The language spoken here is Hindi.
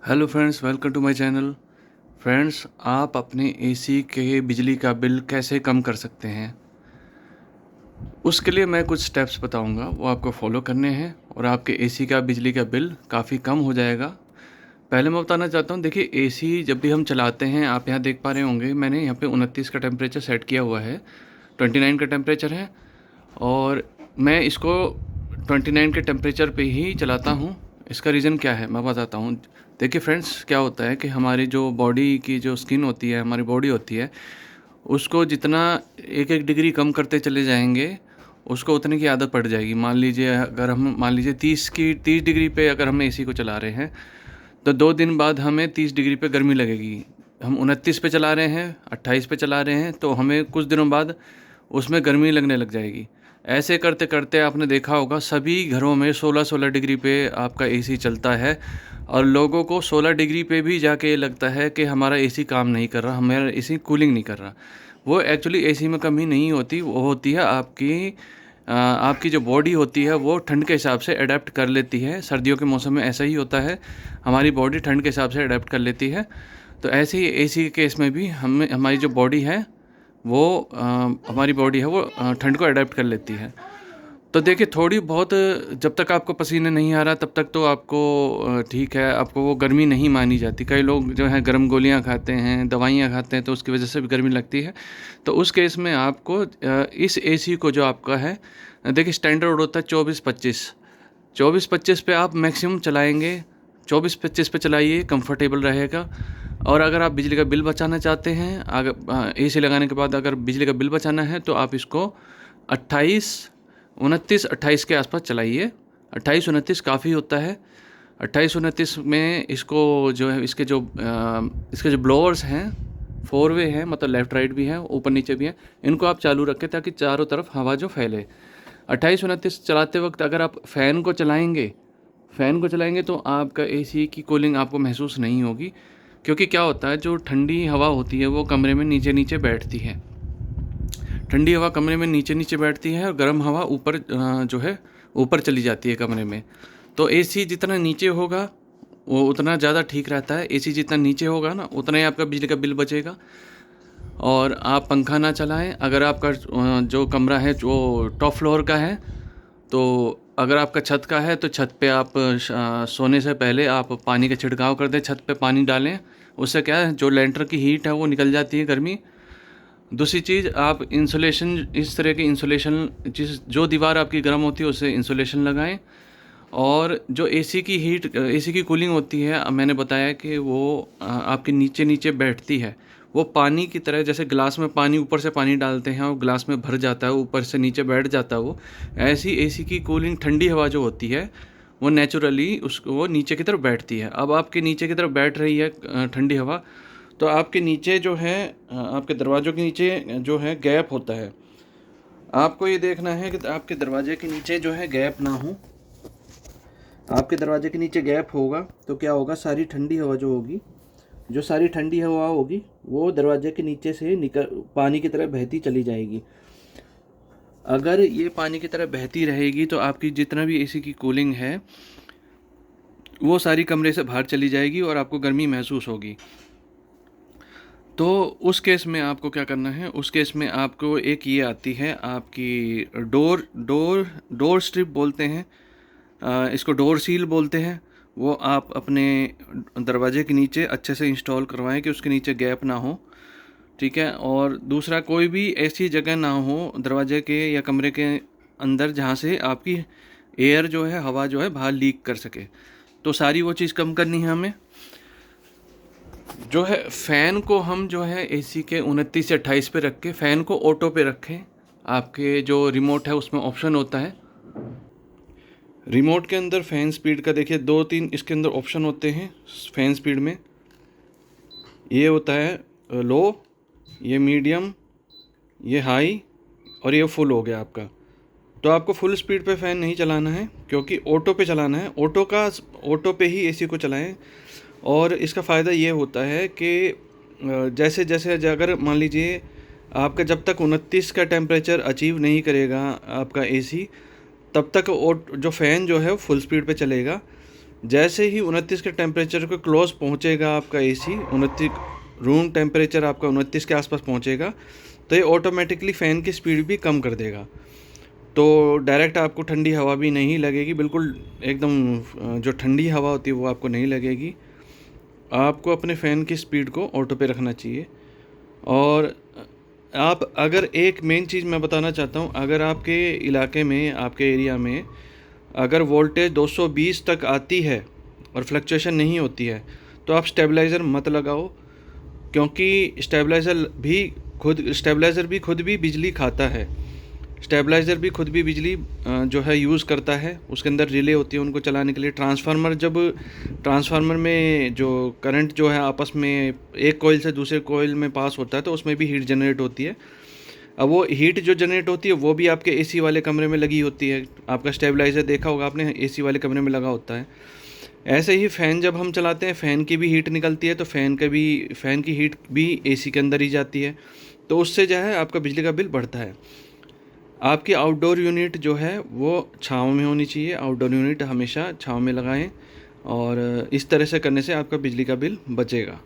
Hello friends, welcome to my channel. Friends, आप अपने एसी के बिजली का बिल कैसे कम कर सकते हैं, उसके लिए मैं कुछ स्टेप्स बताऊंगा, वो आपको फॉलो करने हैं और आपके एसी का बिजली का बिल काफ़ी कम हो जाएगा। पहले मैं बताना चाहता हूँ, देखिए एसी जब भी हम चलाते हैं, आप यहाँ देख पा रहे होंगे, मैंने यहाँ पे 29 का टेम्परेचर सेट किया हुआ है, 29 का टेम्परेचर है और मैं इसको 29 के टेम्परेचर पे ही चलाता हूँ। इसका रीज़न क्या है मैं बताता हूँ। देखिए फ्रेंड्स, क्या होता है कि हमारी जो बॉडी की जो स्किन होती है, हमारी बॉडी होती है, उसको जितना एक एक डिग्री कम करते चले जाएंगे, उसको उतने की आदत पड़ जाएगी। मान लीजिए 30 डिग्री पे अगर हम एसी को चला रहे हैं, तो 2 दिन बाद हमें 30 डिग्री पे गर्मी लगेगी। हम 29 पे चला रहे हैं, 28 पे चला रहे हैं, तो हमें कुछ दिनों बाद उसमें गर्मी लगने लग जाएगी। ऐसे करते करते आपने देखा होगा सभी घरों में 16-16 डिग्री पे आपका एसी चलता है और लोगों को 16 डिग्री पे भी जाके ये लगता है कि हमारा एसी काम नहीं कर रहा, हमारा एसी कूलिंग नहीं कर रहा। वो एक्चुअली एसी में कमी नहीं होती, वो होती है आपकी जो बॉडी होती है वो ठंड के हिसाब से अडेप्ट कर लेती है। सर्दियों के मौसम में ऐसा ही होता है, हमारी बॉडी ठंड के हिसाब से अडेप्ट कर लेती है। तो ऐसे ही एसी के केस में भी हमारी जो बॉडी है वो हमारी बॉडी है वो ठंड को अडेप्ट कर लेती है। तो देखिए थोड़ी बहुत, जब तक आपको पसीने नहीं आ रहा तब तक तो आपको ठीक है, आपको वो गर्मी नहीं मानी जाती। कई लोग जो है गर्म गोलियां खाते हैं, दवाइयां खाते हैं, तो उसकी वजह से भी गर्मी लगती है। तो उस केस में आपको इस एसी को जो आपका है, देखिए स्टैंडर्ड होता है 24-25। 24-25 पे आप मैक्सिमम चलाएंगे, 24-25 पे चलाइए, कंफर्टेबल रहेगा। और अगर आप बिजली का बिल बचाना चाहते हैं, अगर एसी लगाने के बाद अगर बिजली का बिल बचाना है, तो आप इसको 28 29 28 के आसपास चलाइए। 28 29 काफ़ी होता है। 28 29 में इसको जो है, इसके जो ब्लोअर्स हैं, 4 वे हैं, मतलब लेफ़्ट राइट भी हैं, ऊपर नीचे भी हैं, इनको आप चालू रखें ताकि चारों तरफ हवा जो फैले। 28 29 चलाते वक्त अगर आप फ़ैन को चलाएंगे तो आपका एसी की कूलिंग आपको महसूस नहीं होगी, क्योंकि क्या होता है, जो ठंडी हवा होती है वो कमरे में नीचे नीचे बैठती है। ठंडी हवा कमरे में नीचे नीचे बैठती है और गर्म हवा ऊपर जो है ऊपर चली जाती है कमरे में। तो एसी जितना नीचे होगा वो उतना ज़्यादा ठीक रहता है। एसी जितना नीचे होगा ना, उतना ही आपका बिजली का बिल बचेगा। और आप पंखा ना चलाएं। अगर आपका जो कमरा है जो टॉप फ्लोर का है, तो अगर आपका छत का है तो छत पे आप सोने से पहले आप पानी का छिड़काव कर दें, छत पे पानी डालें। उससे क्या है, जो लेंटर की हीट है वो निकल जाती है, गर्मी। दूसरी चीज़, आप इंसुलेशन, इस तरह की इंसुलेशन, जो दीवार आपकी गर्म होती है उसे इंसुलेशन लगाएं। और जो एसी की कूलिंग होती है, मैंने बताया कि वो आपके नीचे नीचे बैठती है। वो पानी की तरह, जैसे गिलास में पानी ऊपर से पानी डालते हैं और गिलास में भर जाता है, ऊपर से नीचे बैठ जाता है, वो ऐसी एसी की कूलिंग, ठंडी हवा जो होती है वो नेचुरली वो नीचे की तरफ बैठती है। अब आपके नीचे की तरफ बैठ रही है ठंडी हवा, तो आपके नीचे जो है, आपके दरवाज़ों के नीचे जो है गैप होता है। आपको ये देखना है कि आपके दरवाजे के नीचे जो है गैप ना हो। आपके दरवाजे के नीचे गैप होगा तो क्या होगा, सारी ठंडी हवा होगी वो दरवाजे के नीचे से निकल पानी की तरह बहती चली जाएगी। अगर ये पानी की तरह बहती रहेगी तो आपकी जितना भी एसी की कूलिंग है वो सारी कमरे से बाहर चली जाएगी और आपको गर्मी महसूस होगी। तो उस केस में आपको क्या करना है, उस केस में आपको एक ये आती है आपकी डोर स्ट्रिप बोलते हैं, इसको डोर सील बोलते हैं। वो आप अपने दरवाजे के नीचे अच्छे से इंस्टॉल करवाएं कि उसके नीचे गैप ना हो, ठीक है। और दूसरा, कोई भी ऐसी जगह ना हो दरवाजे के या कमरे के अंदर जहाँ से आपकी एयर जो है, हवा जो है बाहर लीक कर सके। तो सारी वो चीज़ कम करनी है हमें। जो है फ़ैन को हम जो है एसी के 29 से 28 पे रख के फ़ैन को ऑटो पे रखें। आपके जो रिमोट है उसमें ऑप्शन होता है, रिमोट के अंदर फ़ैन स्पीड का देखिए 2-3 इसके अंदर ऑप्शन होते हैं। फ़ैन स्पीड में ये होता है लो, ये मीडियम, ये हाई और ये फुल हो गया आपका। तो आपको फुल स्पीड पे फ़ैन नहीं चलाना है, क्योंकि ऑटो पे चलाना है। ऑटो पे ही एसी को चलाएं। और इसका फ़ायदा ये होता है कि जैसे जैसे अगर मान लीजिए आपका जब तक 29 का टेम्परेचर अचीव नहीं करेगा आपका एसी, तब तक जो फ़ैन जो है वो फुल स्पीड पे चलेगा। जैसे ही 29 के टेम्परेचर के क्लोज पहुंचेगा आपका एसी, 29 रूम टेम्परेचर आपका 29 के आसपास पहुंचेगा, तो ये ऑटोमेटिकली फ़ैन की स्पीड भी कम कर देगा। तो डायरेक्ट आपको ठंडी हवा भी नहीं लगेगी, बिल्कुल एकदम जो ठंडी हवा होती है वो आपको नहीं लगेगी। आपको अपने फ़ैन की स्पीड को ऑटो पे रखना चाहिए। और आप अगर एक मेन चीज़ मैं बताना चाहता हूँ, अगर आपके इलाके में, आपके एरिया में अगर वोल्टेज 220 तक आती है और फ्लक्चुएशन नहीं होती है, तो आप स्टेबलाइज़र मत लगाओ, क्योंकि स्टेबलाइज़र भी खुद भी बिजली खाता है। स्टेबलाइज़र भी खुद भी बिजली जो है यूज़ करता है। उसके अंदर रिले होती है उनको चलाने के लिए। ट्रांसफार्मर में जो करंट जो है आपस में एक कॉइल से दूसरे कॉइल में पास होता है, तो उसमें भी हीट जनरेट होती है। अब वो हीट जो जनरेट होती है वो भी आपके एसी वाले कमरे में लगी होती है। आपका स्टेबलाइज़र देखा होगा आपने, एसी वाले कमरे में लगा होता है। ऐसे ही फ़ैन जब हम चलाते हैं, फ़ैन की भी हीट निकलती है, तो फ़ैन की हीट भी एसी के अंदर ही जाती है, तो उससे जो है आपका बिजली का बिल बढ़ता है। आपकी आउटडोर यूनिट जो है वो छाँव में होनी चाहिए। आउटडोर यूनिट हमेशा छाँव में लगाएं, और इस तरह से करने से आपका बिजली का बिल बचेगा।